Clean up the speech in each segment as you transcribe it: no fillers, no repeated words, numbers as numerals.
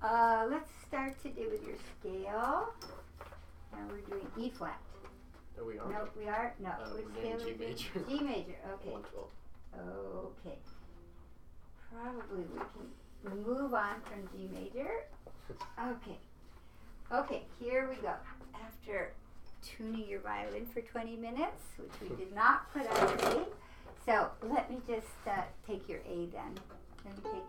Let's start today with your scale. And we're doing E flat. No, we are. No, we are? No. Which scale G major. G major, okay. 112. Okay. Probably we can move on from G major. Okay. Okay, here we go. After tuning your violin for 20 minutes, which we did not put on your A. So let me just take your A then. Let me take.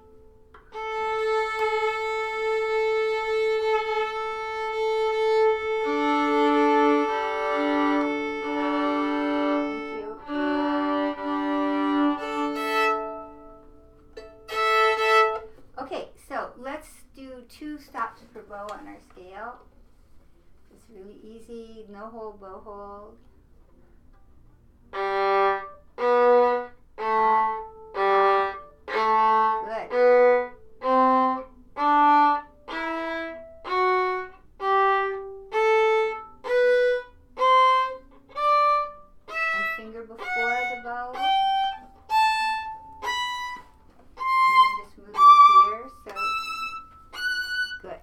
Two stops per bow on our scale. It's really easy, no hold, bow hold. Good. And finger before the bow. I'm going to just move you here, so good.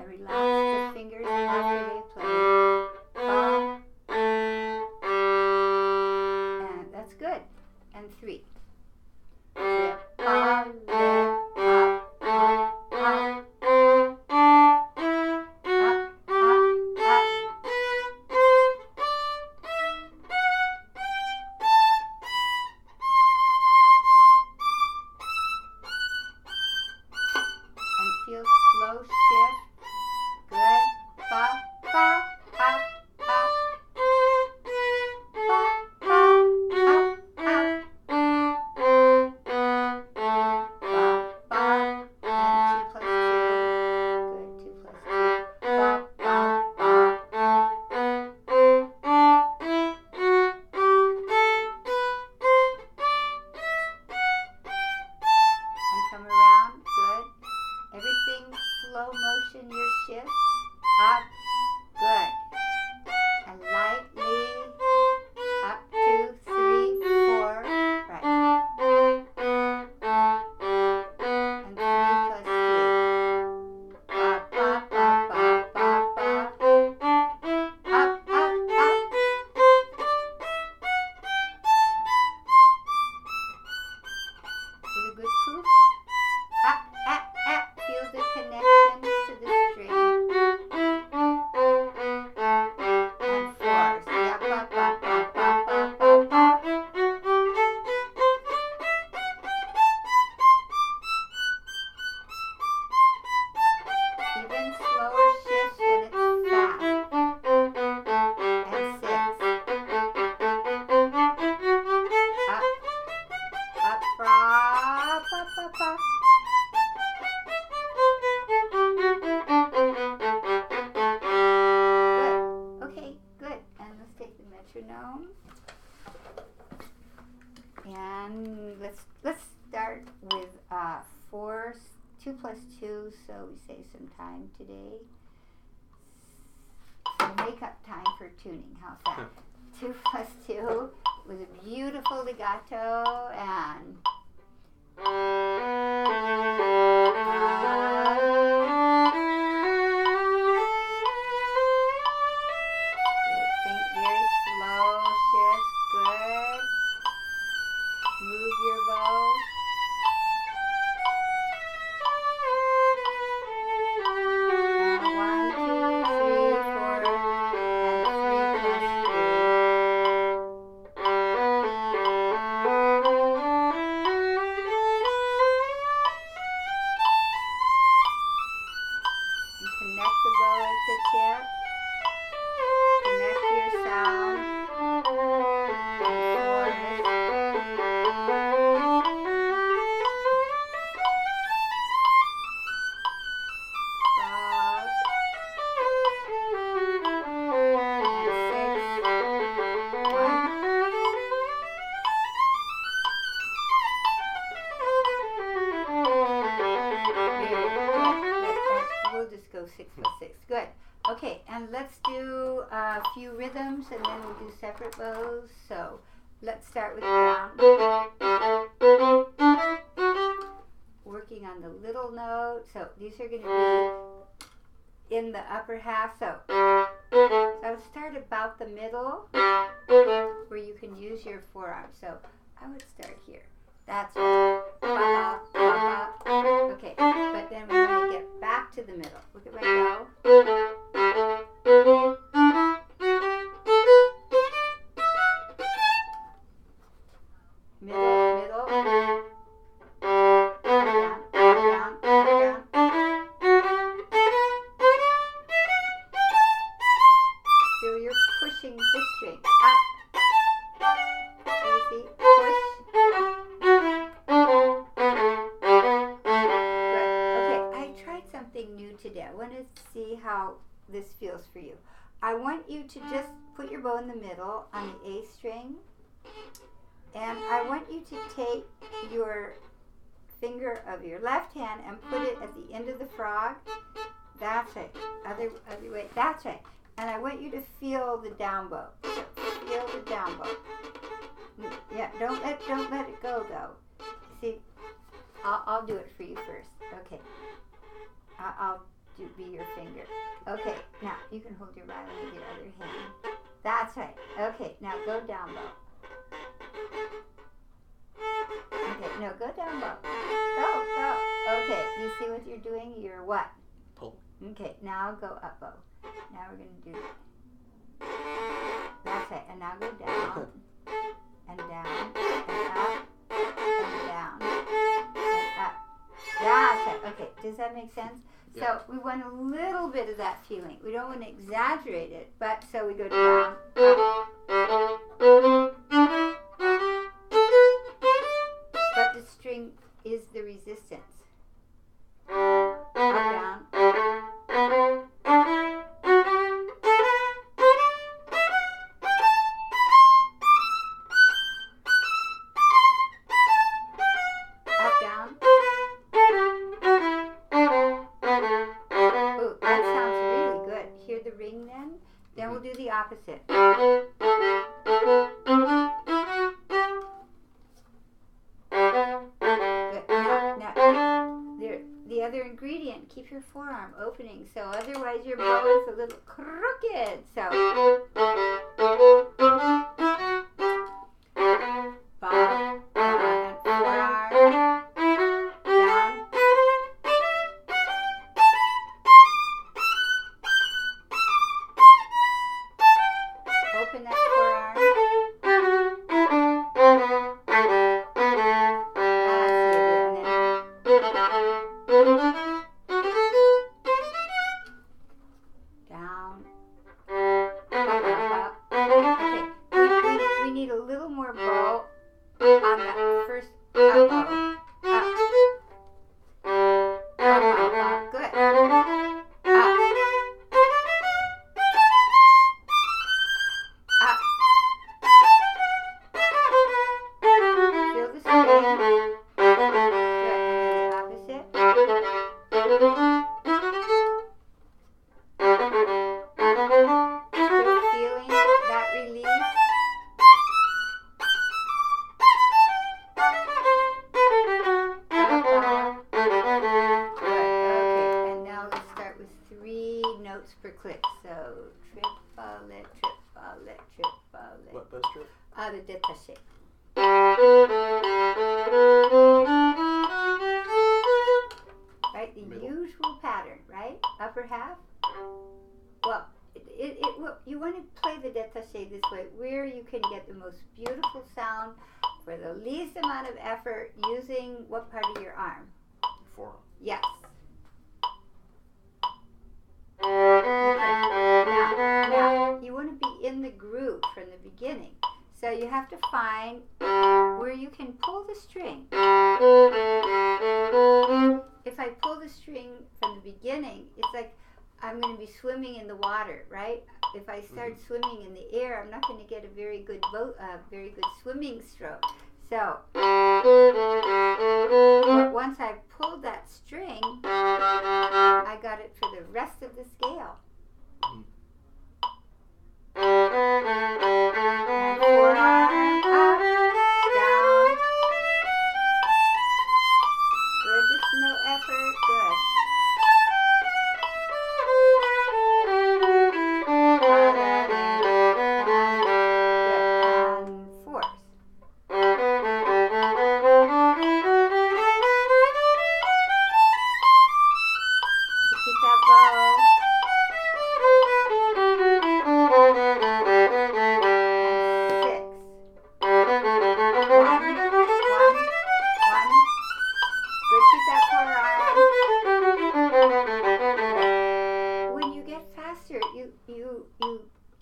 Relax the fingers after they play. And that's good. And 3. Feel slow shift. Good. Ba, ba, up, up. Ba, ba, up, up. Ba, ba, and 2 plus 2. Good. 2 plus 2. Ba, ba, ba. And come around. Good. Everything slow motion, your shift. Up. Good. And lightly. Up, 2, 3, 4. Right. And 3 plus 3. Ba, ba, ba, ba, ba, ba. Up, up, up. With a good proof. Up, up, up. Feel the connection to the string. And 4. So yeah, ba, ba, ba, ba, ba, ba, ba. Even slower shifts when it's fast. And 6. Up, up, ba, ba, ba, ba. Good. Okay, good. And let's take the metronome. And let's start with 4, 2 plus 2, so we save some time today. So make up time for tuning. How's that? 2 plus 2 with a beautiful legato and think very slow shifts. Good. Move your bow. And 1, 2, 3, 4, and 3 plus 3. Connect the bow at the tip. Connect your sound. And 4 is and let's do a few rhythms and then we'll do separate bows. So let's start with down. Working on the little note. So these are going to be in the upper half. So I'll start about the middle where you can use your forearm. So I would start here. That's right. Ba, ba, ba, ba. Okay, but then we want to get back to the middle. Look at my bow. Middle, middle. Down, down, down. Feel you're pushing the string up. Easy, push. New today. I want to see how this feels for you. I want you to just put your bow in the middle on the A string, and I want you to take your finger of your left hand and put it at the end of the frog. That's right. Other way. That's right. And I want you to feel the down bow. Feel the down bow. Yeah. Don't let it go though. See, I'll do it for you first. Okay. I'll be your finger. Okay, now you can hold your violin with your other hand. That's right. Okay, now go down bow. Okay, no, go down bow. Go. Okay, you see what you're doing? You're what? Pull. Okay, now go up bow. Now we're going to do it. That's right, and now go down, and down, and up, and down, and up. That's it. Okay, does that make sense? Yeah. So we want a little bit of that feeling. We don't want to exaggerate it, but so we go down, up. But the string is the resistance. Up, down. Then we'll do the opposite. Good. Now, the other ingredient, keep your forearm opening. So otherwise your bow is a little crooked. So, bow, and forearm, down. Open that forearm. Down. Up. Okay. We need a little more bow on that first up bow. Up. Good. Per click, so triplet. What bow strip? The détaché. Right, the Middle. usual pattern, right? Upper half. Well, you want to play the détaché this way, where you can get the most beautiful sound for the least amount of effort using what part of your arm? Forearm. Yes. Now, you want to be in the groove from the beginning. So you have to find where you can pull the string. If I pull the string from the beginning, it's like I'm going to be swimming in the water, right? If I start swimming in the air, I'm not going to get a very good swimming stroke. So once I pulled that string, I got it for the rest of the scale. And forearm up, down. Good, just no effort, good. And fourth. Keep that bow.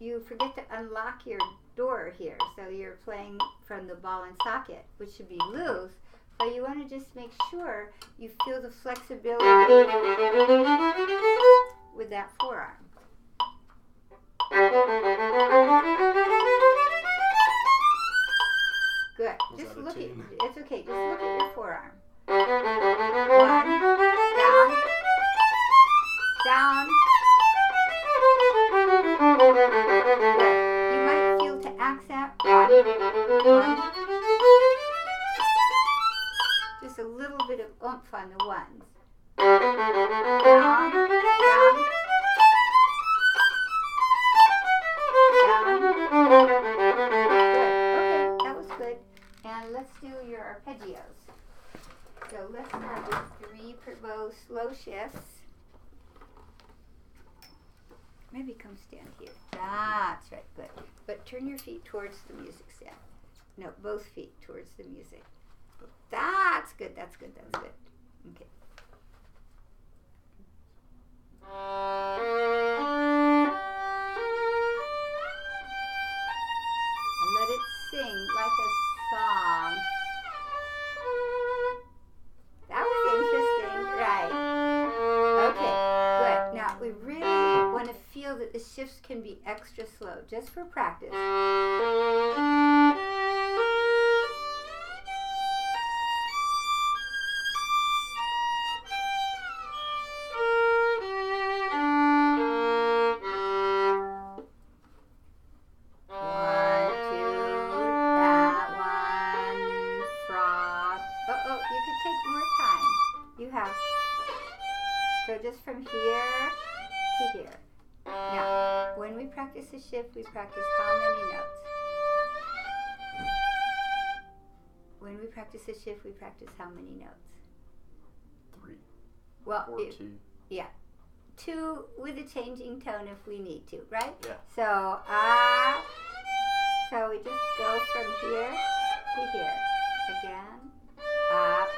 You forget to unlock your door here, so you're playing from the ball and socket, which should be loose, but you want to just make sure you feel the flexibility with that forearm. Good. Just look at it's okay. Just look at your forearm. One, down, down. Good. You might feel to accent one. Just a little bit of oomph on the ones. Down, down, down. Good. Okay, that was good. And let's do your arpeggios. So let's start with 3 per bow slow shifts. Maybe come stand here. That's right, good. But turn your feet towards the music stand. No, both feet towards the music. That's good, that's good, that's good. Okay. And let it sing like a song. That was interesting, right. Okay, good. Now we really want to feel that the shifts can be extra slow, just for practice. So just from here to here. Now, when we practice a shift, we practice how many notes? When we practice a shift, we practice how many notes? 3. Well, or 2. Yeah. 2 with a changing tone if we need to, right? Yeah. So, so we just go from here to here. Again. Up.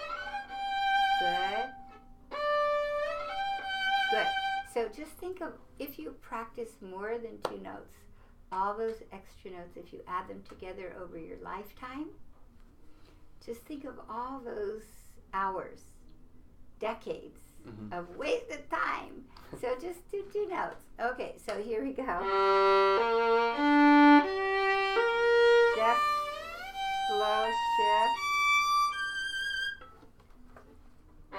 Good. Good. So just think of, if you practice more than 2 notes, all those extra notes, if you add them together over your lifetime, just think of all those hours, decades of wasted time. So just do 2 notes. Okay, so here we go. Just slow shift. 2, 3.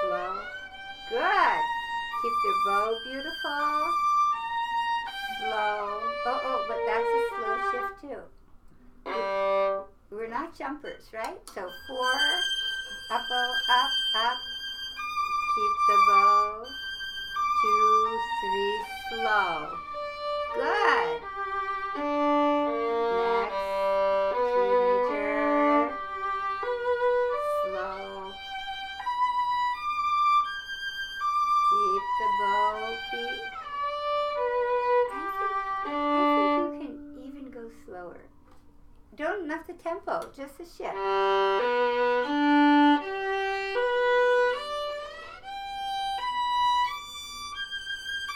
Slow. Good. Keep the bow beautiful. Slow. Oh, but that's a slow shift too. We're not jumpers, right? So 4, up, bow, up, up. Keep the bow. 2, 3, slow. Good. Next, G major. Slow. Keep the bow. Keep. I think you can even go slower. Don't knock the tempo, just a shift.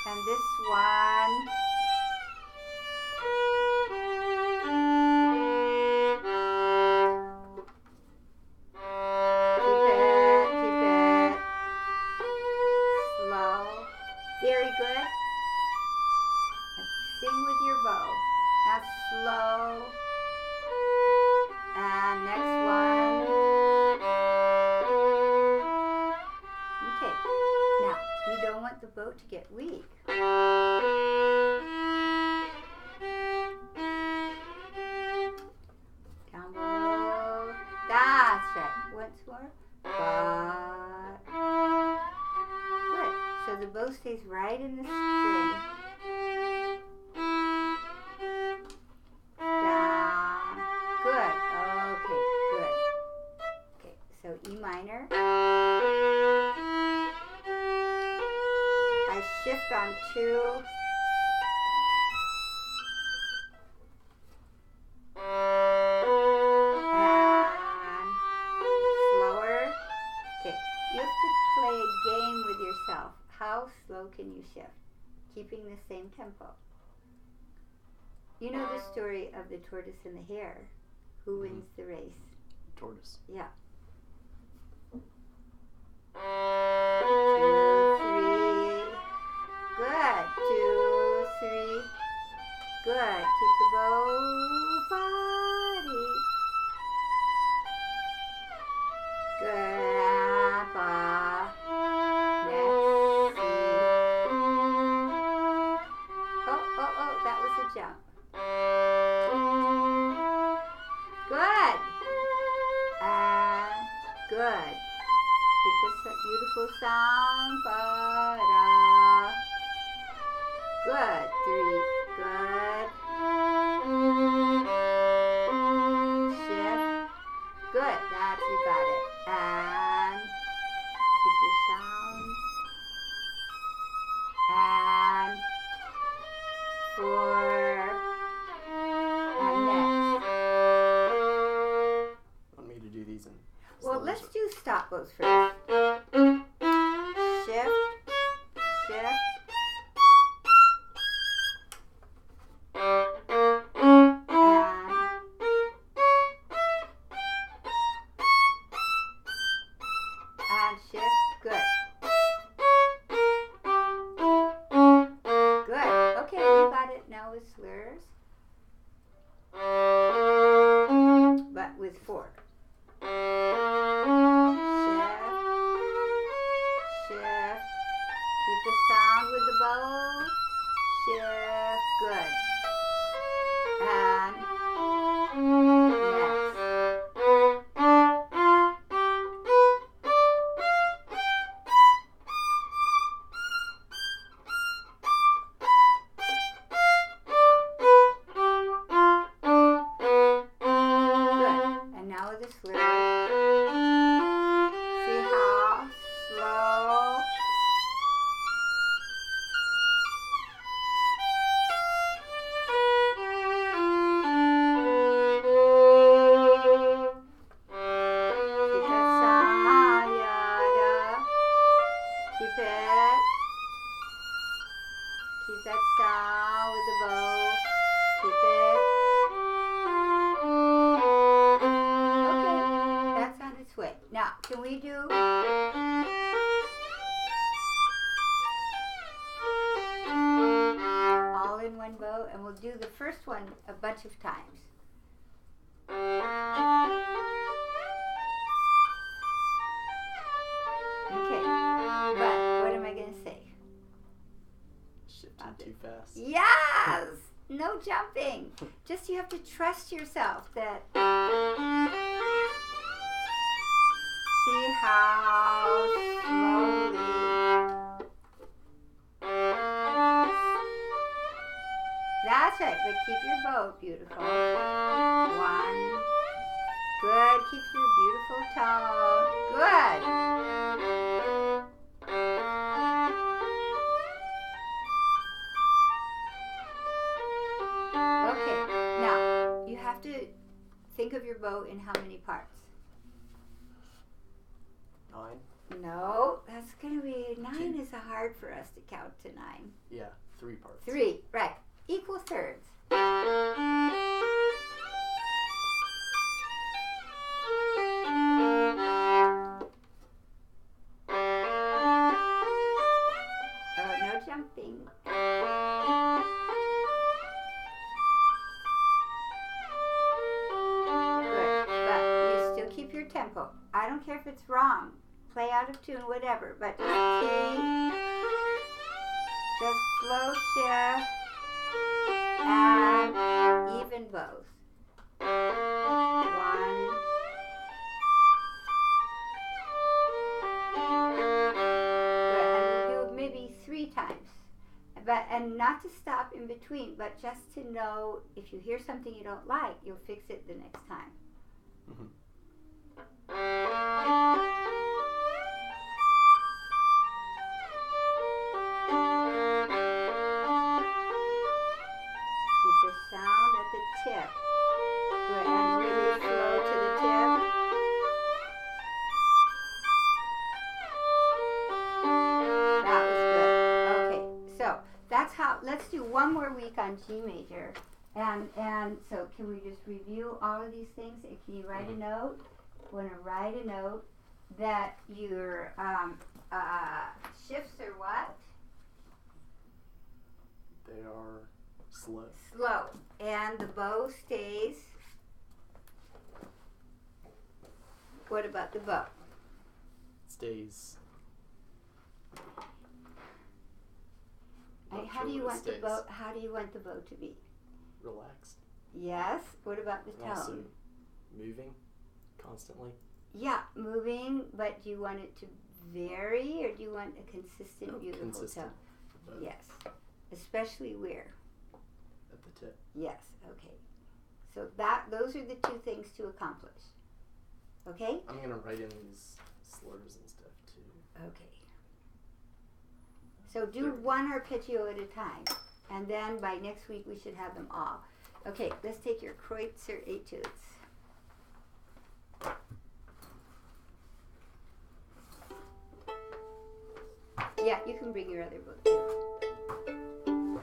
And this one. Keep it. Slow. Very good. And sing with your bow. That's slow. And next one. Okay. Now, you don't want the bow to get weak. So bow stays right in the string. Down. Good. Okay, good. Okay, so E minor. I shift on 2. And slower. Okay, you have to play a game with yourself. How slow can you shift? Keeping the same tempo. You know the story of the tortoise and the hare. Who wins the race? Tortoise. Yeah. 2, 3. Good. 2, 3. Good. Keep the bow body. Good. Next. Oh, that was a jump. Good. Good. Keep this beautiful sound. Ba-da. Good. 3. Good. Shift. Good. That's, you got it. And keep your sound. And 4. And next. Want me to do these in Well, slow let's or- do stop bows first. Shift. Shift. And shift. Good. Good. Okay, you got it now with slurs. But with 4. Shift. Keep the sound with the bow. Shift. Good. And next. Good. And now with the slur. See how slow. Keep that sound, yada. Keep it. Keep that sound with the bow. Keep it. Okay, that's on its way. Now, can we do? All in one bow, and we'll do the first one a bunch of times. Okay, but what am I going to say? Shifting too fast. Yes! No jumping. Just you have to trust yourself that. See how slowly. That's right, but keep your bow beautiful. 1. Good, keep your beautiful tone. Good. Okay, now you have to think of your bow in how many parts? 9. No, that's going to be 9 is hard for us to count to 9. Yeah, 3 parts. 3, right. Equal thirds. No jumping. Good, but you still keep your tempo. I don't care if it's wrong. Play out of tune, whatever, but just slow shift and even bows. 1. Good, and we'll do maybe 3 to stop in between, but just to know if you hear something you don't like, you'll fix it the next time. Mm-hmm. Keep the sound at the tip. Good, and really slow to the tip. That was good. Okay, so that's how, let's do one more week on G major. And so can we just review all of these things? Can you write a note? You want to write a note that your shifts are what? They are slow. Slow. And the bow stays. What about the bow? Stays. How do you want the bow? How do you want the bow to be? Relaxed. Yes. What about the And tone? also moving constantly. Yeah, moving. But do you want it to vary, or do you want a consistent, beautiful consistent. tone? Both. Yes. Especially where? At the tip. Yes. Okay. So those are the two things to accomplish. Okay. I'm gonna write in these slurs and stuff too. Okay. So do one arpeggio at a time, and then by next week we should have them all. Okay, let's take your Kreutzer etudes. Yeah, you can bring your other book too.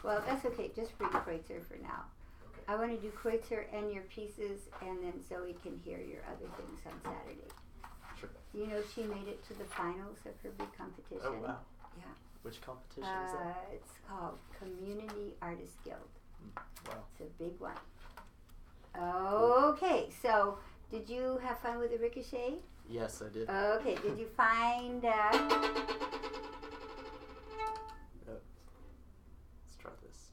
Well, that's okay. Just bring Kreutzer for now. Okay. I want to do Kreutzer and your pieces, and then Zoe can hear your other things on Saturday. Sure. You know, she made it to the finals of her big competition. Oh wow. Yeah. Which competition is that? It's called Community Artist Guild. Wow. It's a big one. Okay, so did you have fun with the ricochet? Yes, I did. Okay, did you find... Let's try this.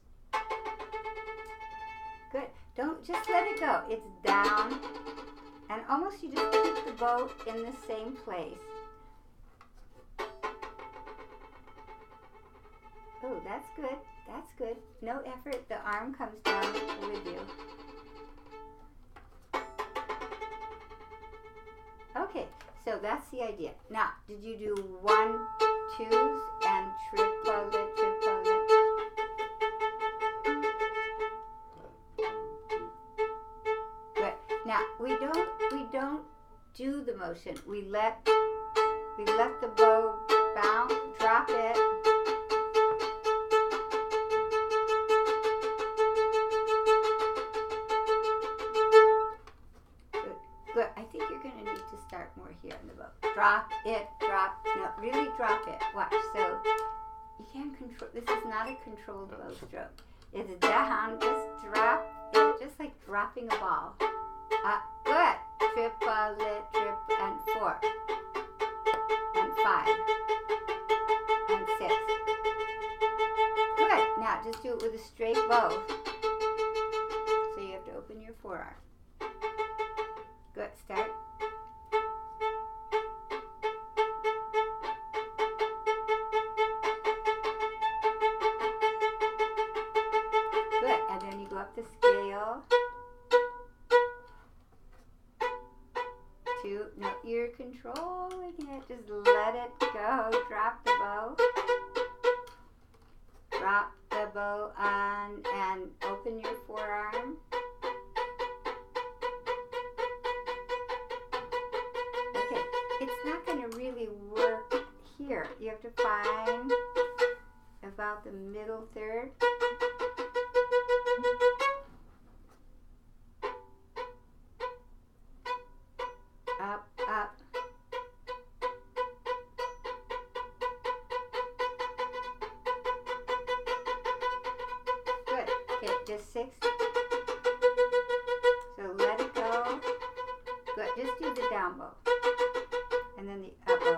Good. Don't just let it go. It's down. And almost you just keep the bow in the same place. Oh, that's good. That's good. No effort. The arm comes down with you. Okay, so that's the idea. Now, did you do 1, 2s and triplet? Good. Now, we don't do the motion. We let the bow bounce, drop it. Good. I think you're going to need to start more here in the bow. Drop it, drop. No, really drop it. Watch. So you can't control. This is not a controlled bow stroke. It's down. Just drop it, just like dropping a ball. Good. Triplet, and 4, and 5, and 6. Good. Now just do it with a straight bow. So you have to open your forearm. Good. Start. Good. And then you go up the scale. 2. No, you're controlling it. Just let it go. Drop the bow. Drop the bow on and open your forearm. Okay, it's not going to really work here. You have to find about the middle third. Up, up. Good. Okay, just 6. So let it go. Good. Just do the down bow. And then the up bow.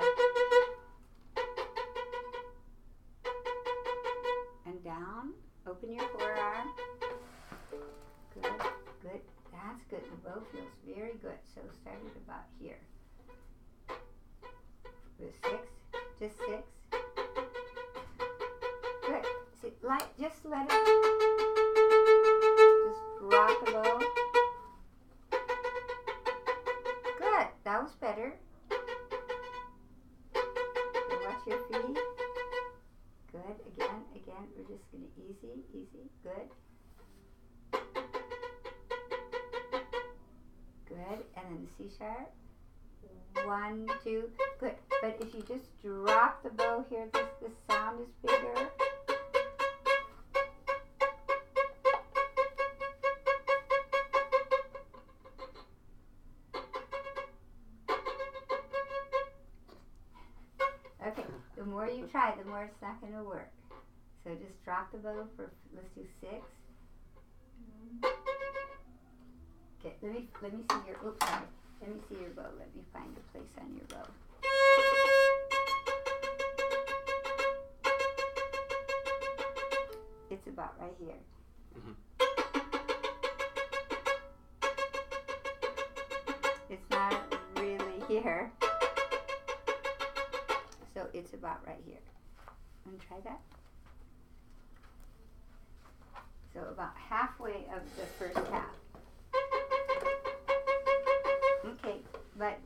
And down. Open your forearm. Good. Good. That's good. The bow feels very good. So start it about here. With 6. Just 6. just let it, just rock the bow. Good, that was better. Okay, watch your feet. Good, again, we're just gonna easy, good. Good, and then the C sharp. 1, 2, good. But if you just drop the bow here, the sound is bigger. Okay, the more you try, the more it's not going to work. So just drop the bow for, let's do 6. Okay, let me see your, oops, sorry. Let me see your bow. Let me find a place on your bow. It's about right here. Mm-hmm. It's not really here. So it's about right here. Want to try that? So about halfway of the first half. Okay, but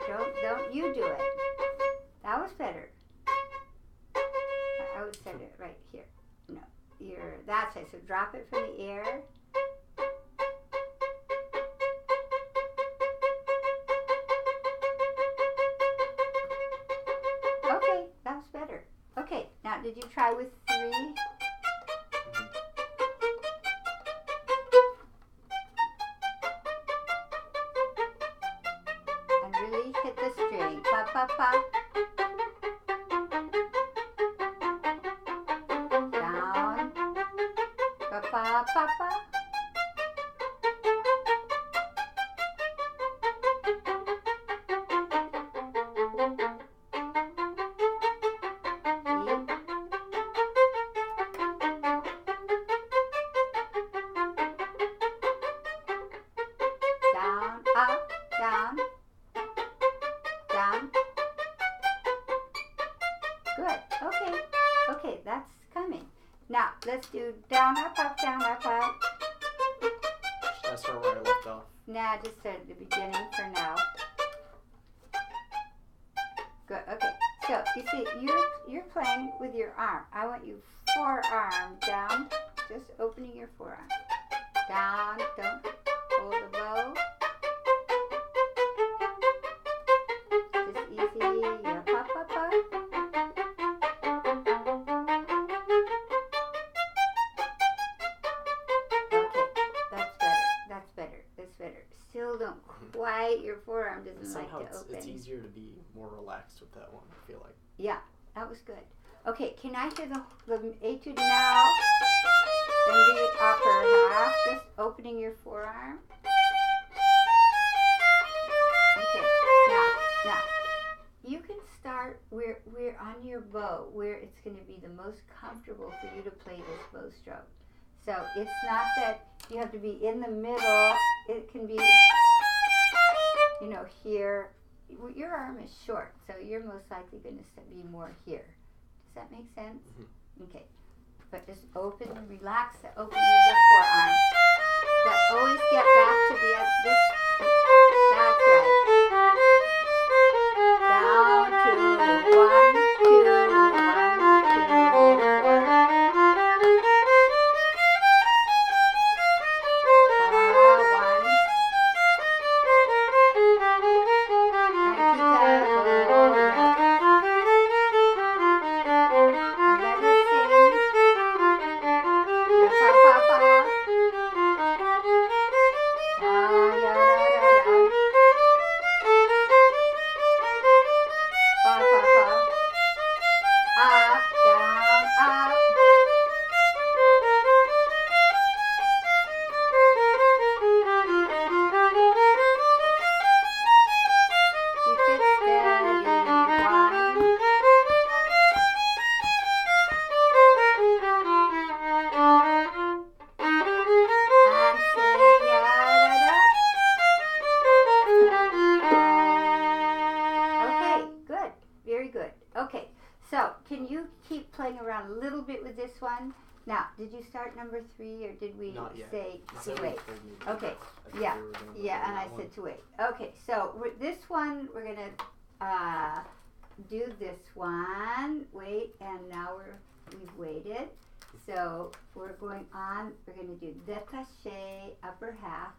don't you do it. That was better. I would set it right here. No, that's it. So drop it from the air. Okay, that was better. Okay, now did you try with 3? Hit the string. Pa pa pa. Down. Pa pa pa pa. Down, up, down. Down. Good. Okay, that's coming. Now, let's do down, up, up, down, up, up. Should I start where I left off? Nah, just start at the beginning for now. Good, okay. So, you see, you're playing with your arm. I want you forearm down, just opening your forearm. Down, don't hold the bow. Yeah, pop, pop, pop. Okay, that's better. Still don't quite, your forearm doesn't like to open. It's easier to be more relaxed with that one, I feel like. Yeah, that was good. Okay, can I hear the etude now? Then the upper half, just opening your forearm. Okay, now. You can start where on your bow, where it's going to be the most comfortable for you to play this bow stroke. So it's not that you have to be in the middle. It can be, here. Your arm is short, so you're most likely going to be more here. Does that make sense? Mm-hmm. Okay. But just open and relax the opening of the forearm. But always get back to this. That's right. Down to 1, 2, 1, 2, 1. around a little bit with this one. Now, did you start number 3 or did we Not yet. say So to we wait? told me to do Okay, that. I think yeah, we were gonna work yeah, on and I that one. said to wait. Okay, so this one, we're going to do this one. Wait, and now we've waited. So we're going on, we're going to do détaché, upper half,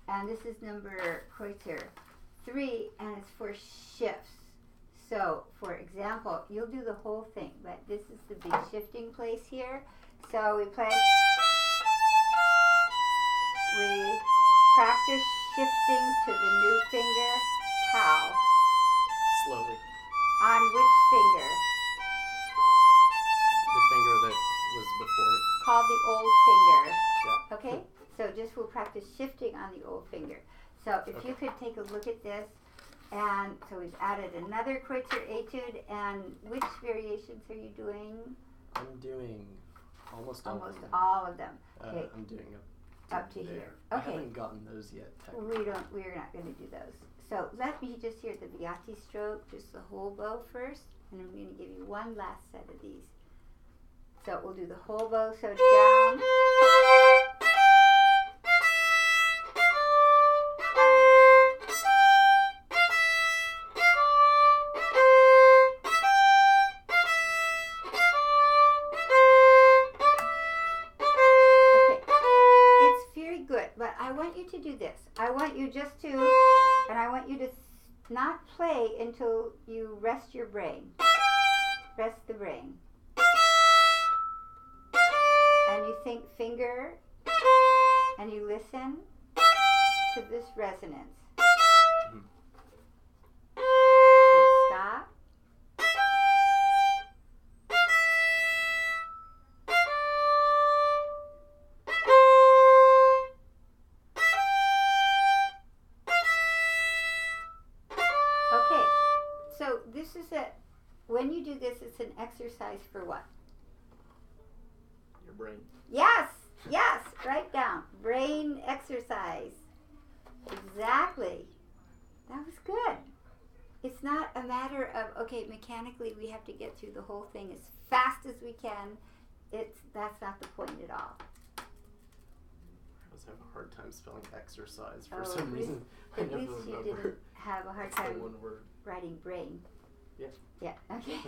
and this is number Kreutzer 3, and it's for shifts. So, for example, you'll do the whole thing, but this is the big shifting place here. So we play, we practice shifting to the new finger. How? Slowly. On which finger? The finger that was before it. Called the old finger. Yeah. Okay? So just we'll practice shifting on the old finger. So if you could take a look at this. And so we've added another Kreutzer etude. And which variations are you doing? I'm doing almost all of them. All of them. Okay. I'm doing Up to there. here. I Okay. haven't gotten those yet, technically. We're not going to do those. So let me just hear the Viotti Stroke, just the whole bow first. And I'm going to give you one last set of these. So we'll do the whole bow. So down. To do this. I want you just to, and I want you to not play until you rest your brain. Rest the brain. And you think finger, and you listen to this resonance. Stop. When you do this, it's an exercise for what? Your brain. Yes, write down. Brain exercise. Exactly. That was good. It's not a matter of, okay, mechanically we have to get through the whole thing as fast as we can. That's not the point at all. I always have a hard time spelling exercise for some reason. At least you didn't have a hard time one word. writing brain. Yeah. Yeah, okay.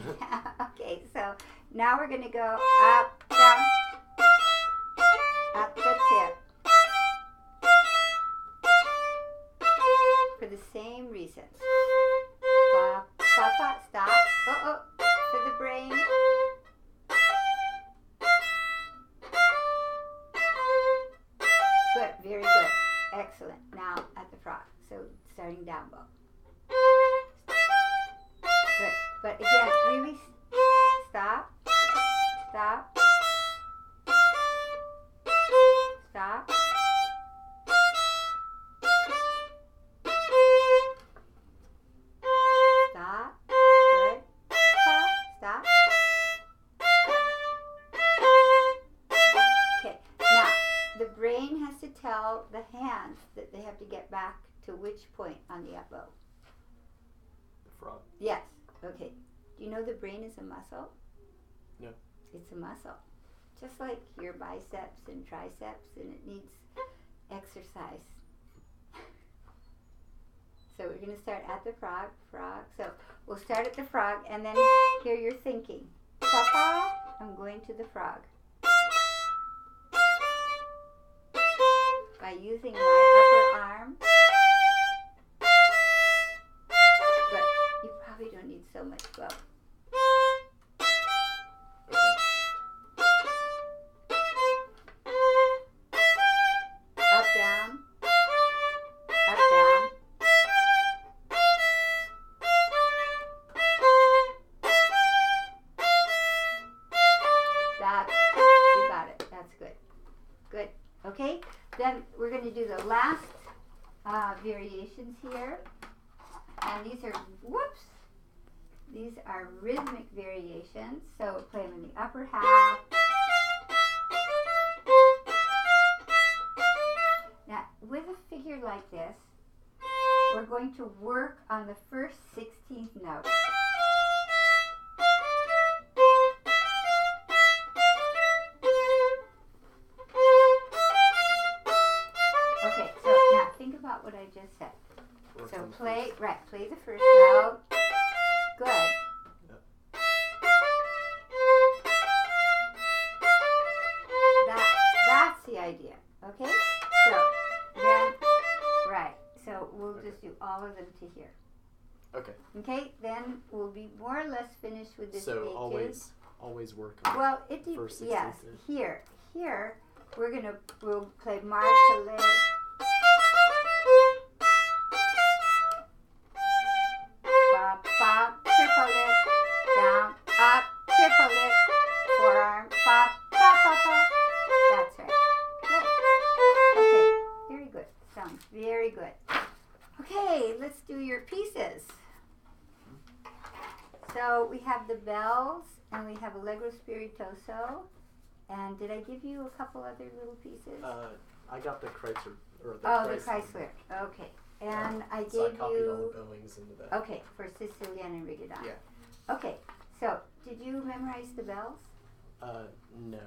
Okay, so now we're going to go up, down, up the tip. For the same reasons. Ba, ba, ba, stop. Oh, for the brain. Good, very good. Excellent. Now at the frog. So starting down bow. Good. But again, really stop, stop, stop, stop, good, stop. Okay, now the brain has to tell the hands that they have to get back to which point on the up bow? The frog. Yes. Okay. Do you know the brain is a muscle? No. It's a muscle. Just like your biceps and triceps, and it needs exercise. So we're going to start at the frog. So we'll start at the frog, and then here you're thinking, Papa, I'm going to the frog. By using my upper arm. But you probably don't need so much bow. Up, down. Up, down. You got it. That's good. Good. Okay. Then we're going to do the last variations here. And these are rhythmic variations. So play them in the upper half. Now, with a figure like this, we're going to work on the first 16th note. about what I just said. Work So on play first. play the first note. Good. Yep. That's the idea. Okay? So then right. So we'll just do all of them to here. Okay. Okay? Then we'll be more or less finished with this So pages. always work on Well, first 16th yes. note. Here we'll play martele. Ba ba triple lick, down up triple lick, forearm ba ba ba ba. That's right. Good. Okay, very good. Sounds very good. Okay, let's do your pieces. So we have the bells and we have Allegro Spiritoso. And did I give you a couple other little pieces? I got the Kreutzer or the Oh, the Kreutzer. Kreutzer. Okay. And I So I gave copied all you. the bowings into that. Okay, for Sicilian and Rigodon. Yeah. Okay, so did you memorize the bells? No.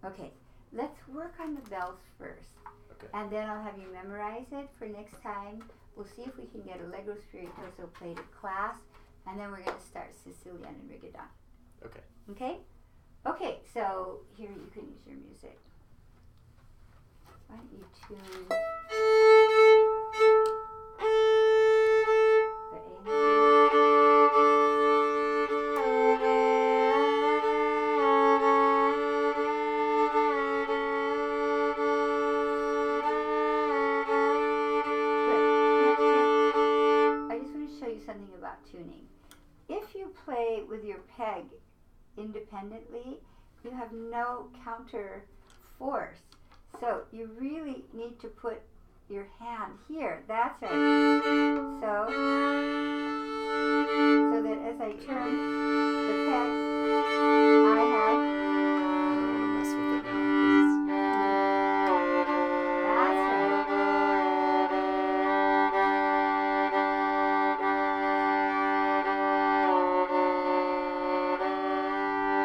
Okay, let's work on the bells first. Okay. And then I'll have you memorize it for next time. We'll see if we can get Allegro Spiritoso played at class. And then we're going to start Sicilian and Rigodon. Okay. Okay? Okay, so here you can use your music. Why don't you tune the I just want to show you something about tuning. If you play with your peg independently, you have no counter force. So you really need to put your hand here. That's right. So that as I turn the peg, I have. I don't want to mess with it now.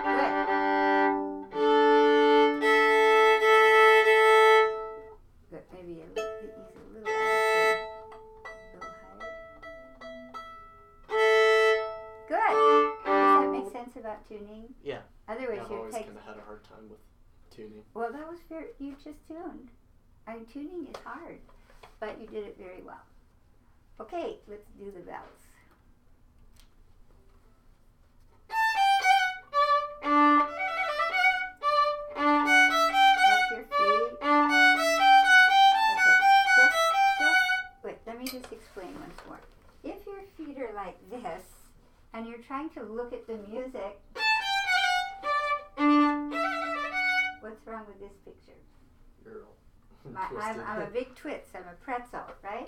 That's right. Good. Maybe he's a little out of tune. A little higher. Good. Does that make sense about tuning? Yeah. Otherwise, I've your always peg. kind of had a hard time with tuning. Well, that was very. You just tuned. And tuning is hard, but you did it very well. Okay, let's do the bells. Watch your feet. Okay, just wait. Let me just explain once more. If your feet are like this, and you're trying to look at the music, what's wrong with this picture? You're all I'm a big twitz. I'm a pretzel, right?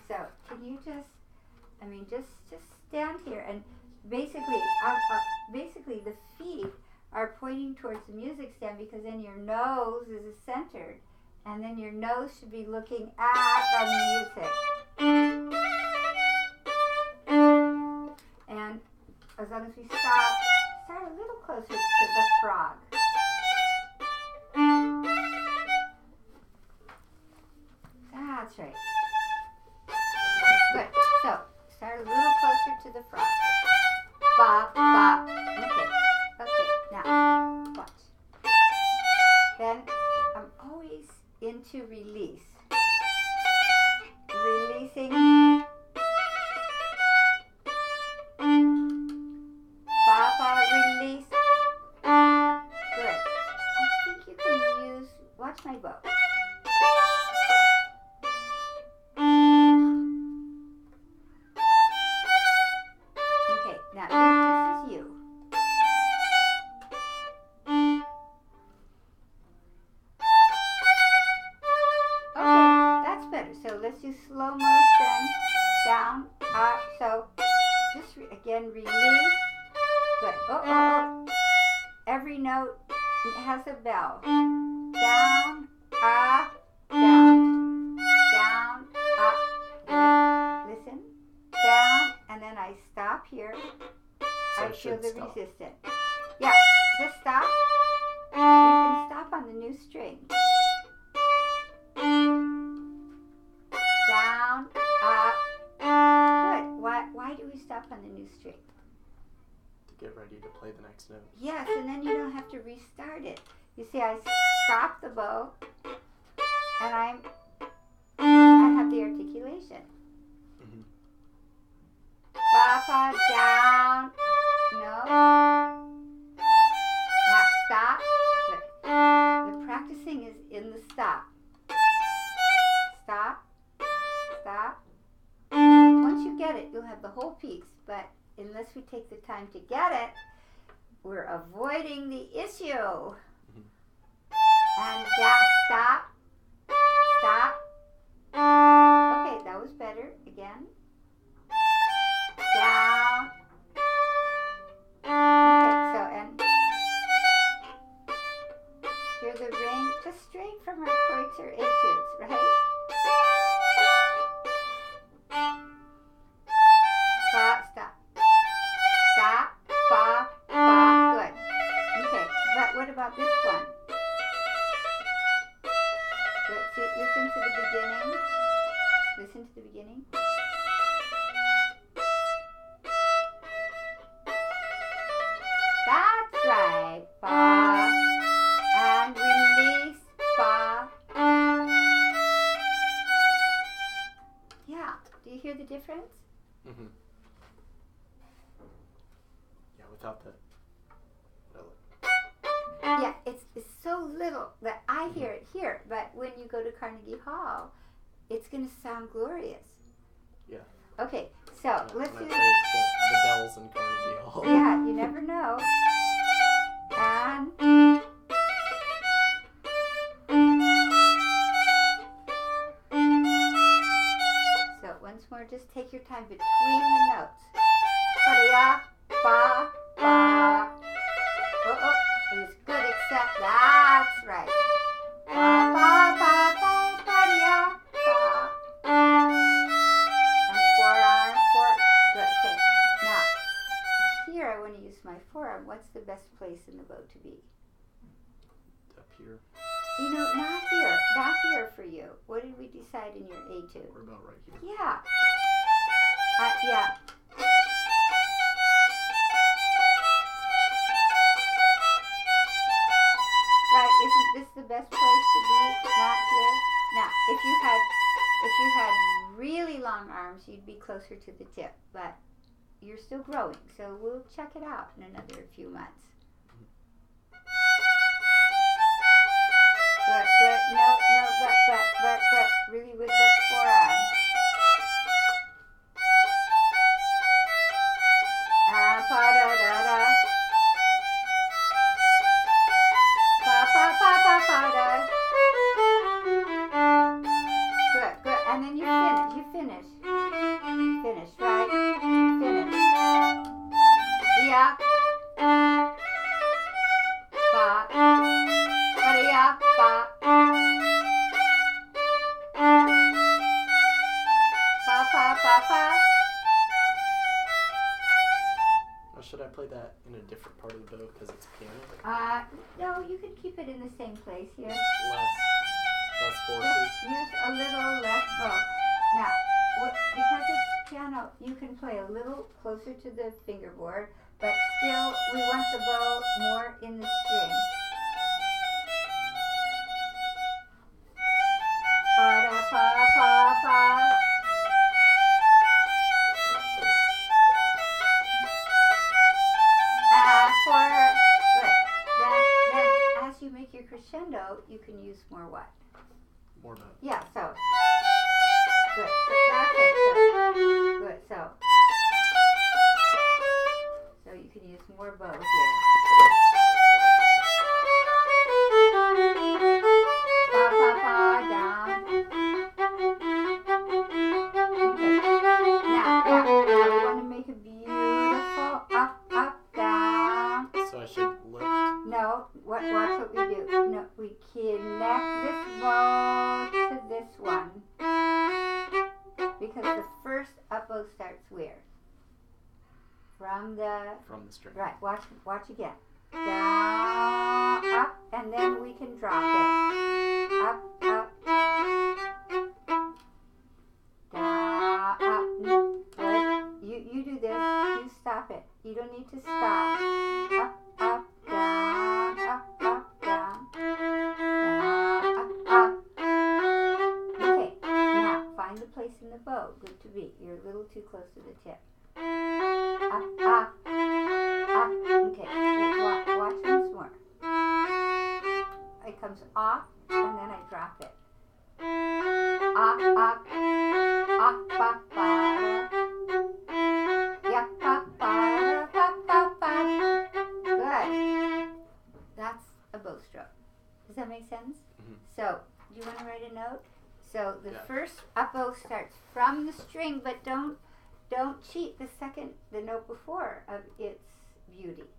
So can you just stand here and basically the feet are pointing towards the music stand because then your nose is centered, and then your nose should be looking at the music. And as long as we start a little closer to the frog. That's right. Good. So, start a little closer to the frog. Ba, ba. Okay. Okay. Now, watch. Then, I'm always into release. Releasing. Ba, ba, release. Good. I think you can use, watch my bow. Okay, now this is you. Okay, that's better. So let's do slow motion, down, up. So just again release. Good. Oh. Every note has a bell. Down, up, down, down, up. Good. Listen. Down, and then I stop here. So I I feel should the stop. resistance. Yeah, just stop. You can stop on the new string. Down, stop on the new string? To get ready to play the next note. Yes, and then you don't have to restart it. You see, I stop the bow, and I have the articulation. Mm-hmm. Fa, fa, down. No. Now stop. The practicing is in the stop. Stop. Stop. Once you get it, you'll have the whole piece. But unless we take the time to get it, we're avoiding the issue. Mm-hmm. And stop. Stop. Okay, that was better. Again. Down. Okay, so and hear the ring just straight from our Kreutzer etudes, right? Stop, stop. Stop, ba, ba, good. Okay, but what about this one? Good. See, listen to the beginning. Listen to the beginning. That's right. Ba. And release. Ba. Yeah. Do you hear the difference? Mm-hmm. Yeah, without the... Yeah, it's so little that I hear it here, but when you go to Carnegie Hall, it's going to sound glorious. Yeah. Okay, so let's when do I played the bells in Carnegie Hall. Yeah, you never know. And so once more, just take your time between the notes. Ba-da-ya, ba, ba. Oh, it was good, except that's right. Ba, ba, ba, ba, ba-da-ya, ba. And forearm, good, okay. Now, here I want to use my forearm. What's the best place in the bow to be? Up here. You know, not here for you. What did we decide in your etude? Or about right here. Yeah. Yeah. Right, isn't this the best place to be? Not here? Now, if you had really long arms, you'd be closer to the tip, but you're still growing, so we'll check it out in another few months. But no, but really with the forearm. Pa-da-da-da. Pa-pa-pa-pa-pa-da. Good, and then you finish. Finish, right? Finish. Yeah. Ba. Ba-da-ya, ba. Pa-pa-pa-pa. Or should I play that in a different part of the bow because it's piano? No, you can keep it in the same place here. Less forces. Use a little less bow. Now, because it's piano, you can play a little closer to the fingerboard, but still we want the bow more in the string. Ba-da-pa-pa-pa. Then as you make your crescendo, you can use more what? More bow. Yeah, so good. So that's it. So you can use more bow here. Ba ba ba down. Okay. Now we want to make a beautiful up down. So I should lift. No, watch what we do. No, we connect this bow to this one. Because the first up bow starts where? From the string. Right, watch again. Down, up, and then we can drop it. Up, down, up. Good. You do this. find the place in the bow. Good to be. You're a little too close to the tip. Up, up, up. Okay, watch once more. It comes off, and then I drop it. Up, up, up, up, ba. Yep, up, ba, up, up, ba. Good. That's a bow stroke. Does that make sense? Mm-hmm. So, do you want to write a note? So the Yeah. first up bow starts from the string, but don't cheat the note before of its beauty.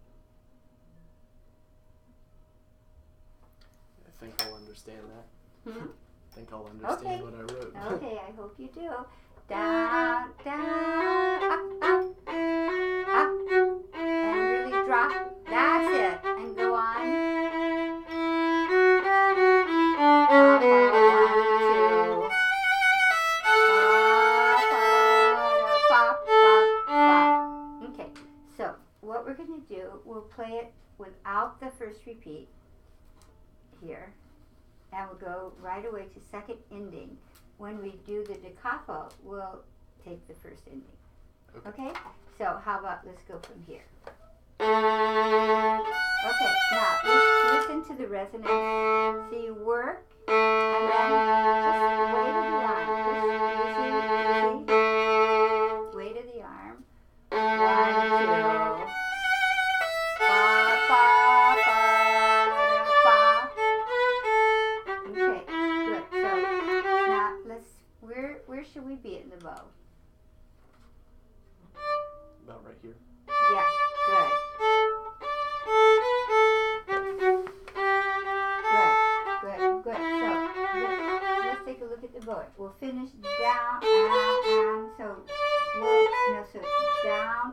I think I'll understand that. Hmm? I think I'll understand what I wrote. Okay, I hope you do. Down, down, up, and really drop. That's it, and go on. Okay, so what we're going to do, we'll play it without the first repeat here, and we'll go right away to second ending. When we do the da capo, we'll take the first ending. Okay? So how about let's go from here. Okay, now listen to the resonance. So you work, and then just weight of the arm. Just easy. Weight of the arm. 1, 2. Ba, ba, ba, ba. Okay, good. So now where should we be in the bow? About right here. Yeah, good. Good. So let's take a look at the bow. We'll finish down and so down.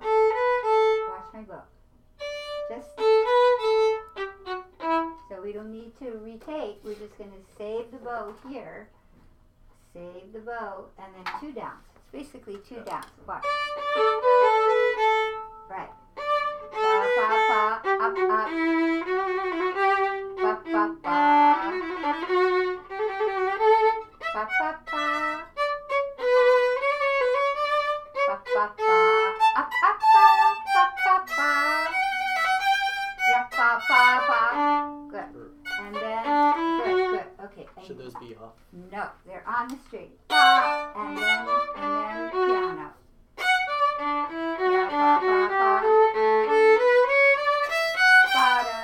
Watch my bow. Just so we don't need to retake. We're just going to save the bow here. Save the bow and then 2 downs. It's basically 2 downs. Watch. Right. Ba, ba, ba, up, up. Ba, ba, ba. Ba, ba, ba. Ba, ba, ba. Up, up, ba. Ba, ba, ba. Yeah, ba, ba, ba. Good. And then, good. Okay. Should those be off? No, they're on the string. Ba, and then piano. Yeah, ba, ba, ba. Ba, da.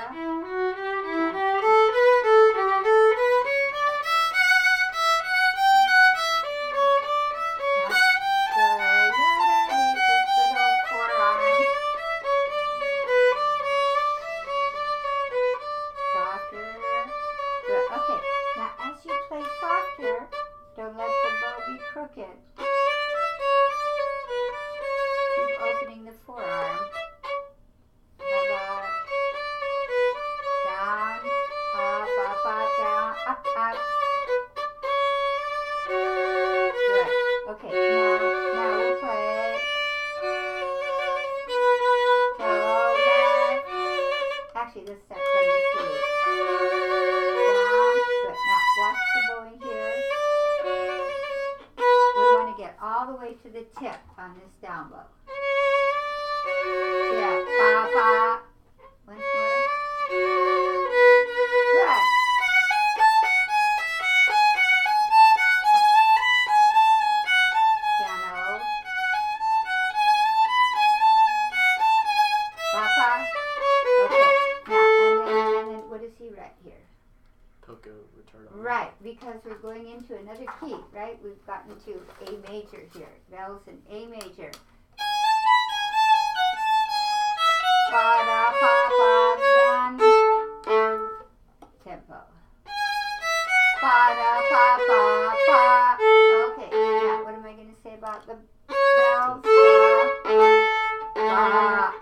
Don't let the bow be crooked. Keep opening the forearm. How about down, up, down, up. Good. Okay, now we'll play. So left. Actually, let's start from the C. Down. Good. Now watch the bowing here. We want to get all the way to the tip on this down bow. Yeah, ba, ba. Once more. Good. Piano. Ba, ba. Okay. Now, and then what does he write here? Poco return. Right, because we're going into another key, right? We've gotten to A major here. Bells in A major. Ba da pa pa then tempo. Ba da pa pa pa. Okay, now what am I going to say about the bells? Ba ba.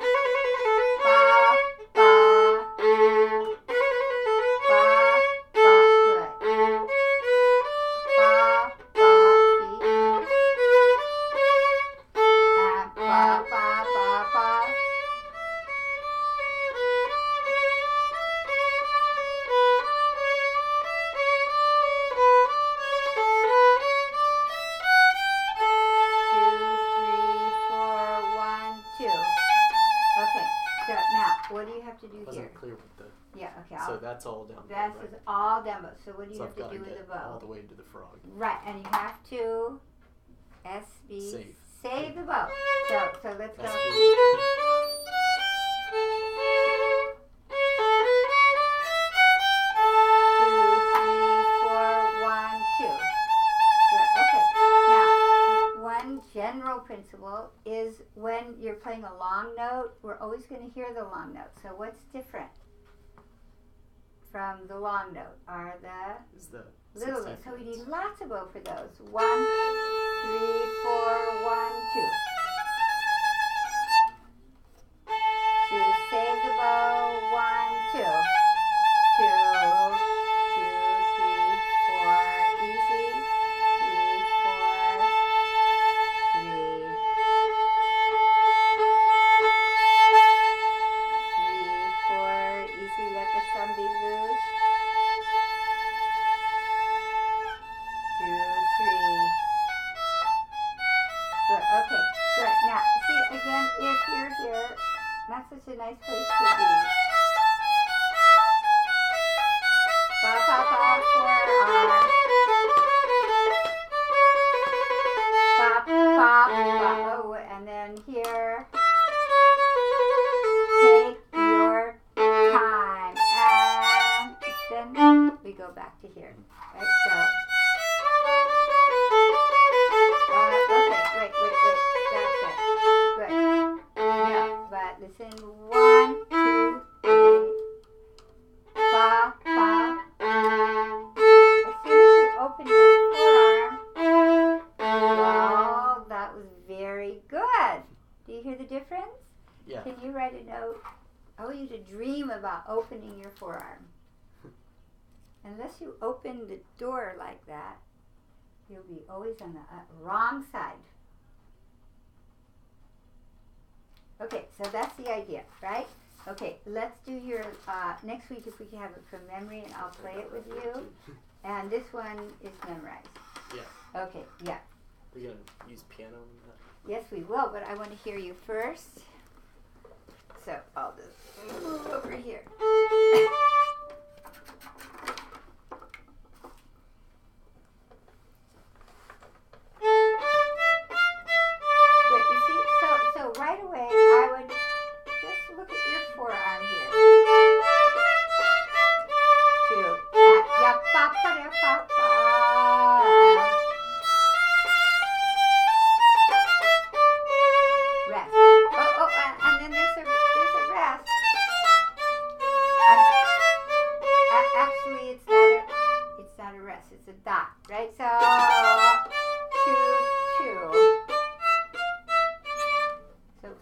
what do you have to do here? Wasn't clear with the. Yeah, okay. So that's all down. This right? is all down bow. So what do you So have I've to got do to with the get bow? all the way to the frog. Right, and you have to save the bow. So let's go. General principle is when you're playing a long note, we're always going to hear the long note. So what's different from the long note are the little notes. So we need lots of bow for those. 1, 3, 4, 1, 2. To save the bow, 1, 2. 2, 2, 3, 4, easy. 3, 4, easy. Okay, good. Now, see, again, if you're here, not such a nice place to be. Fa, fa, fa, 4R. Fa, fa, fa, oh, and then here. Take your time. And then we go back to here. Right, so. Wait. That's it. Good. Yeah, but listen. 1, 2, 3. Fa, fa. As soon as you open your forearm, well, that was very good. Do you hear the difference? Yeah. Can you write a note? I want you to dream about opening your forearm. Unless you open the door like that, you'll be always on the wrong side. Okay, so that's the idea, right? Okay, let's do your, next week if we can have it from memory and I'll play it with you. And this one is memorized. Yeah. Okay, yeah. We're going to use piano in that? Yes, we will, but I want to hear you first. So I'll just move over here. Right away, I would just look at your forearm here. 2. Ya pa pa da pa pa. Rest. Oh, and then there's a rest. Actually, it's not a rest. It's a dot, right? So 2, 2.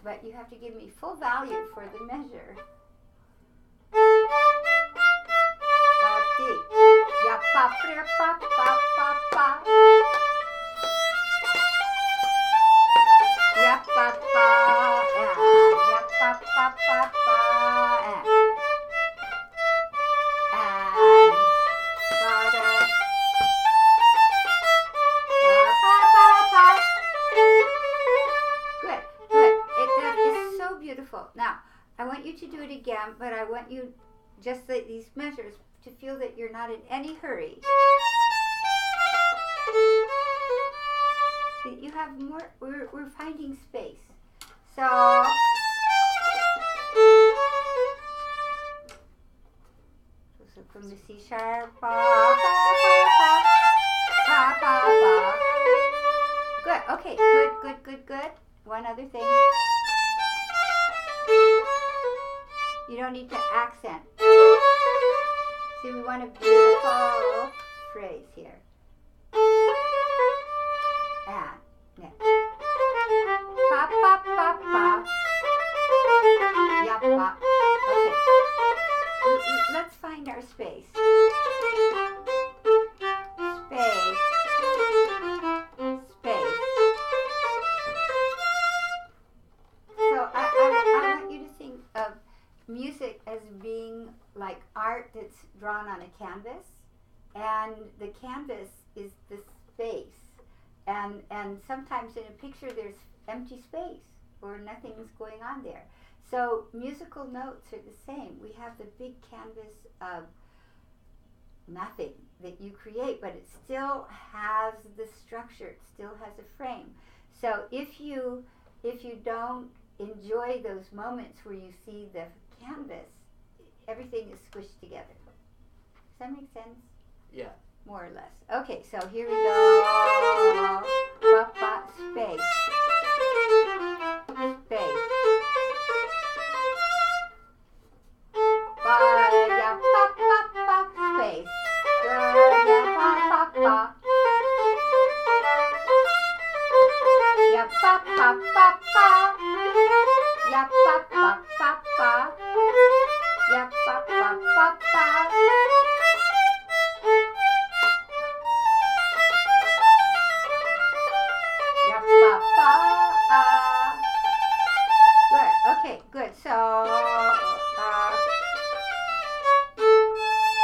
But you have to give me full value for the measure. D. Ya pa pa pa pa pa. Ya pa pa. Ya pa pa pa pa. Now, I want you to do it again, but I want you, just these measures, to feel that you're not in any hurry. See, you have more, we're finding space. So, from the C sharp, pa, pa, pa, pa, pa, pa. Good, okay, good. One other thing. You don't need to accent. See, we want a beautiful phrase here. And next. Pa pa pa pa. Ya pa. Okay. Let's find our space. Space. So I want you to think of music as being like art that's drawn on a canvas, and the canvas is the space, and sometimes in a picture there's empty space or nothing's going on there. So musical notes are the same. We have the big canvas of nothing that you create, but it still has the structure. It still has a frame. So if you don't enjoy those moments where you see the canvas, everything is squished together. Does that make sense? Yeah. More or less. Okay, so here we go. Ba-ba, space. Space. Ba-ya-ba-ba-ba, space. Ba-ya-ba-ba-ba. Ya-ba-ba-ba-ba. Ya-ba-ba-ba-ba. Ya-ba-ba-ba-ba. Good. Okay, good. So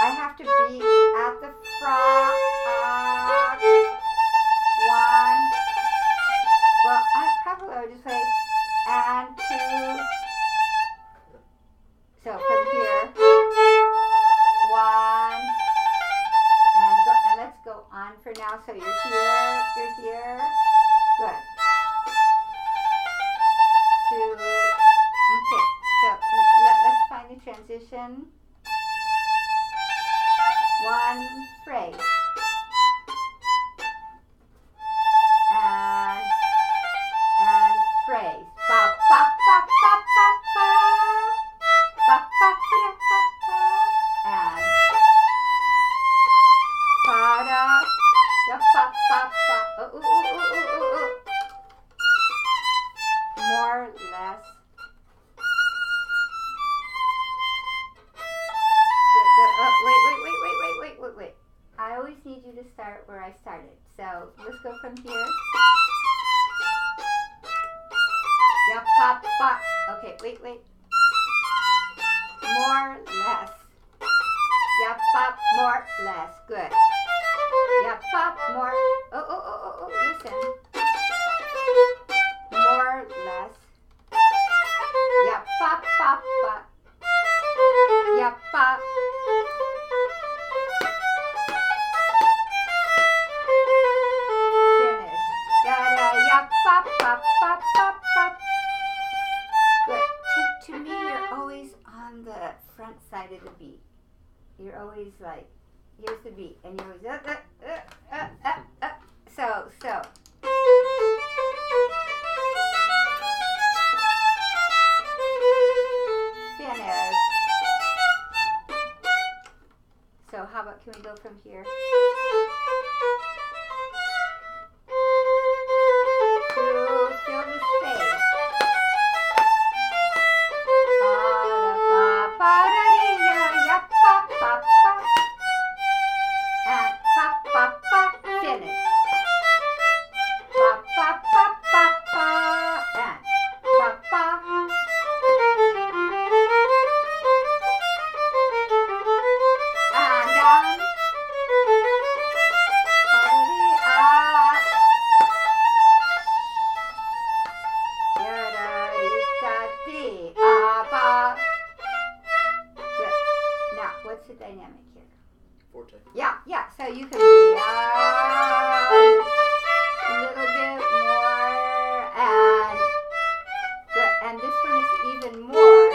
I have to be at the front. One. Well, I probably would just say and two. So from here, one, and let's go on for now. So you're here. Good. Two. Okay. So let's find the transition. One phrase. And phrase. Ba ba ba ba ba ba. Ba ba ba ba ba. And ba da. Ya ba ba ba. Ooh. More, less. Good. Wait. I always need you to start where I started. So let's go from here. Ya pa pa. Okay, wait. More, less. Ya pa, more, less. Good. Ya pa, more. Oh. Listen. More, less. Ya pa pa pa. Ya pa. Finish. Ya pa pa pa pa pa. Good. To me, you're always on the front side of the beat. You're always like, here's the beat, and you're always So. Finish. So how about, can we go from here? To fill the space. And pa finish. And and down. Good. Now, what's the dynamic here? Forte. Yeah. So you can be a little bit more, and good. And this one is even more.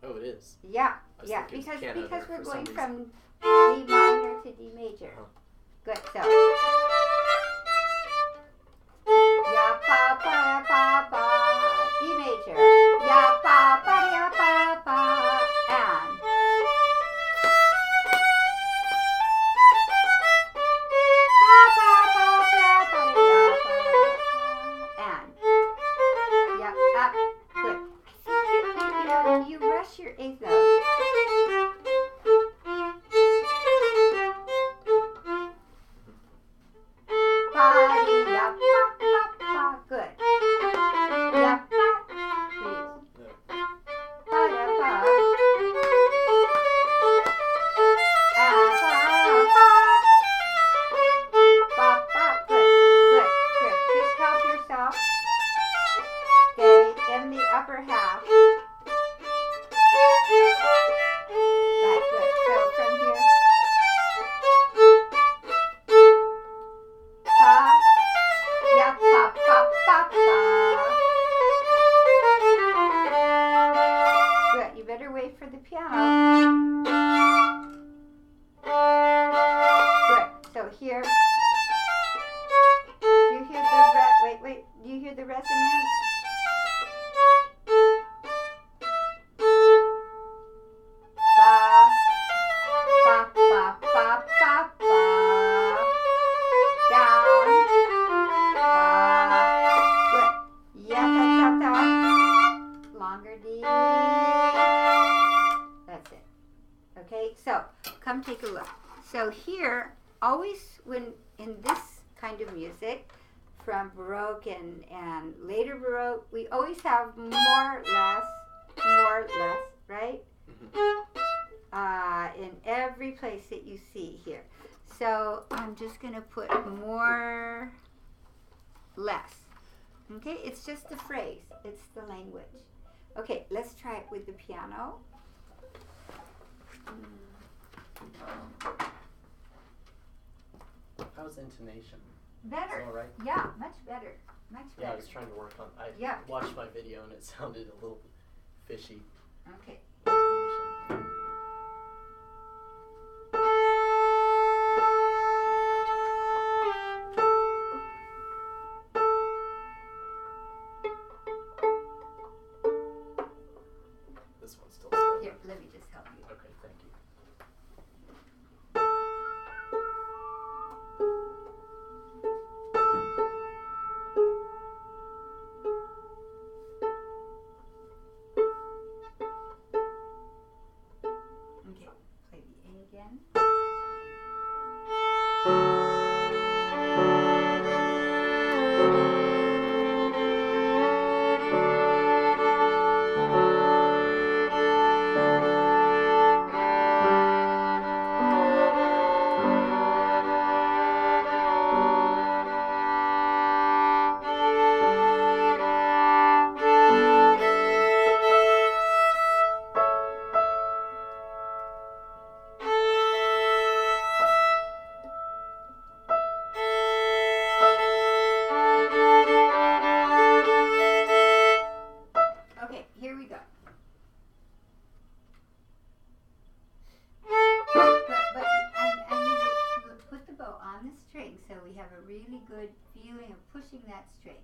Oh, it is. Yeah. Because we're going from D minor to D major. Good. So. Ya pa pa D major. Ya pa and. Good. You rush your eighth note. kind of music, from Baroque and later Baroque, we always have more, less, right? In every place that you see here. So I'm just going to put more, less. Okay, it's just the phrase. It's the language. Okay, let's try it with the piano. How's intonation? Better. Is it all right? Yeah, much better. Much better. Yeah, I was trying to work on. I Yeah. watched my video and it sounded a little fishy. Okay. Intonation. This one's still stuck. Here, let me just help you. Okay, thank you. Okay, play the A again. Okay, here we go. But I need to put the bow on the string so we have a really good feeling of pushing that string.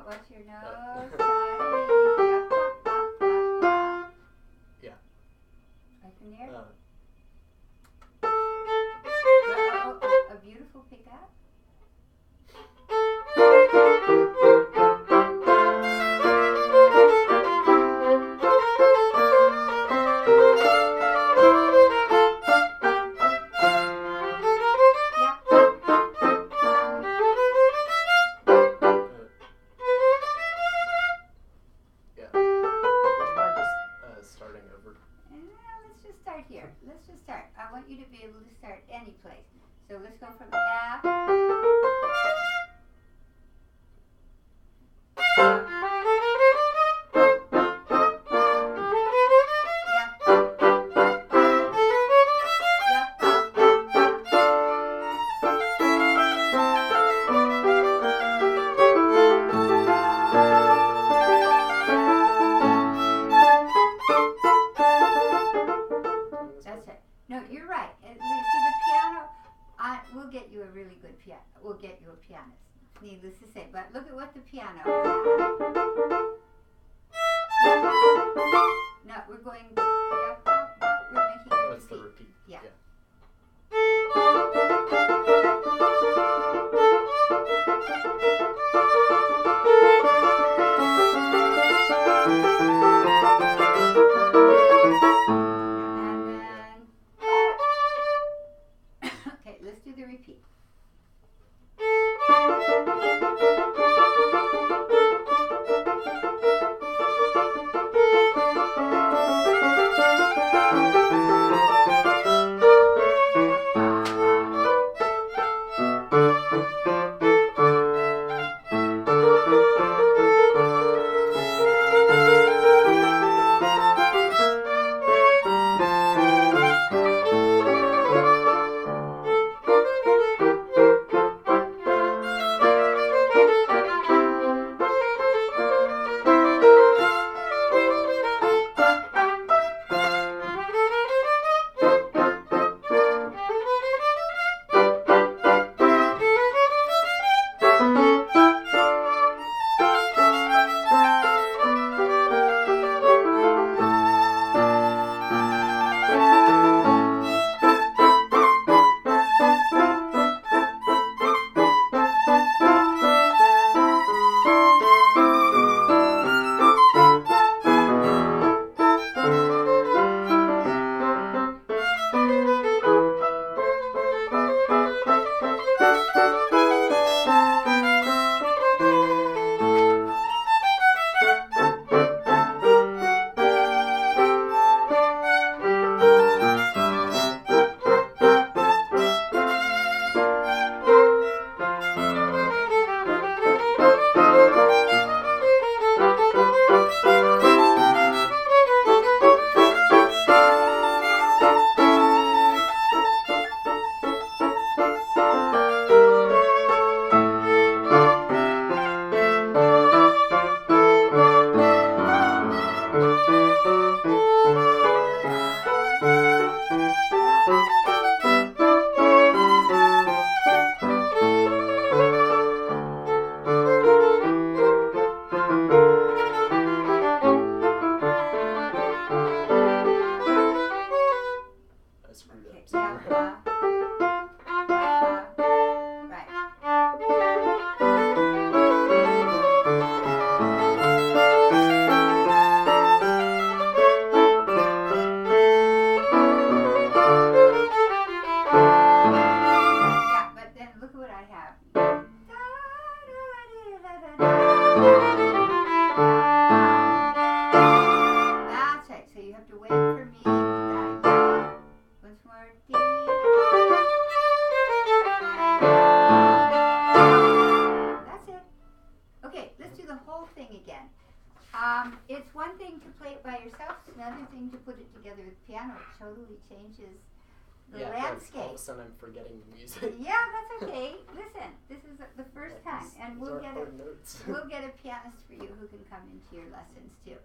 What's your nose? Yeah. Right from there? Uh, A beautiful pickup. yeah. Would you mind just starting over? Let's just start here. Let's just start. I want you to be able to start any place. So let's go from F. That's it. No, you're right. And you see the piano. We'll get you a really good piano. We'll get you a pianist. Needless to say, but look at what the piano has. No, we're going. We're making a What's the repeat? Yeah. And then. Okay, let's do the repeat. It's one thing to play it by yourself. It's another thing to put it together with piano. It totally changes the landscape. All of a sudden I'm forgetting the music. Yeah, that's okay. Listen, this is the first time, and we'll get a pianist for you who can come into your lessons too.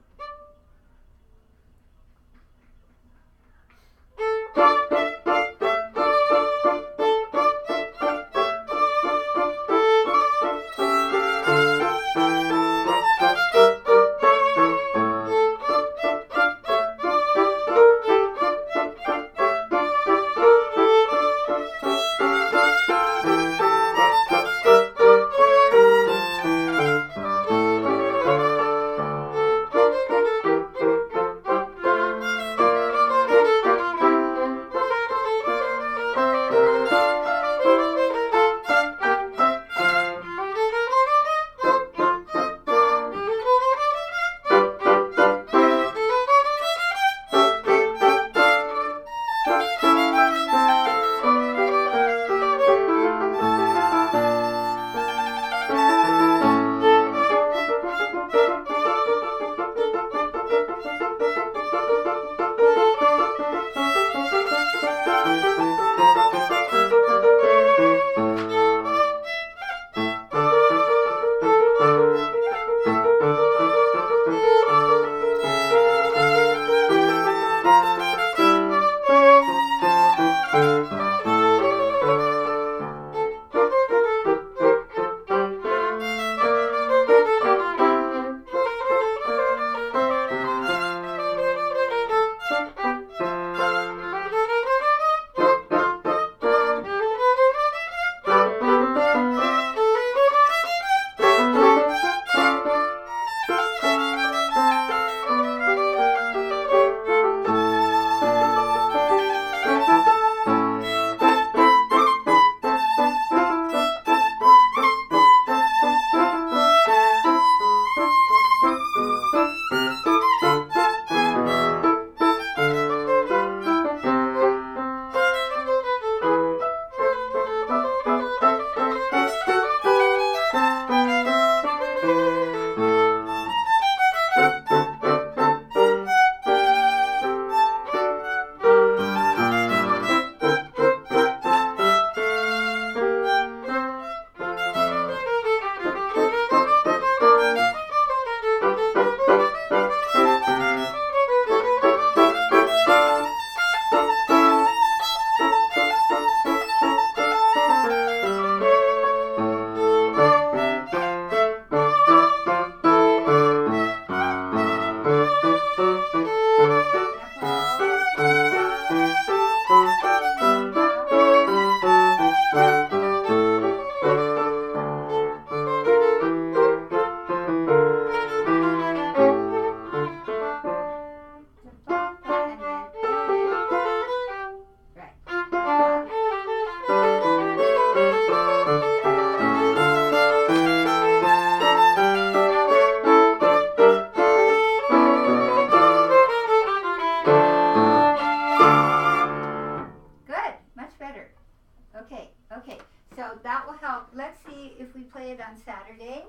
On Saturday,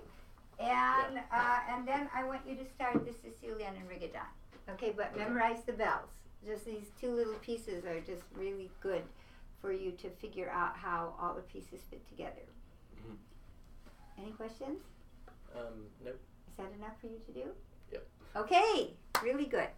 and then I want you to start the Sicilian and Rigodon. Okay, but memorize the bells. Just these two little pieces are just really good for you to figure out how all the pieces fit together. Mm-hmm. Any questions? Nope. Is that enough for you to do? Yep. Okay, really good.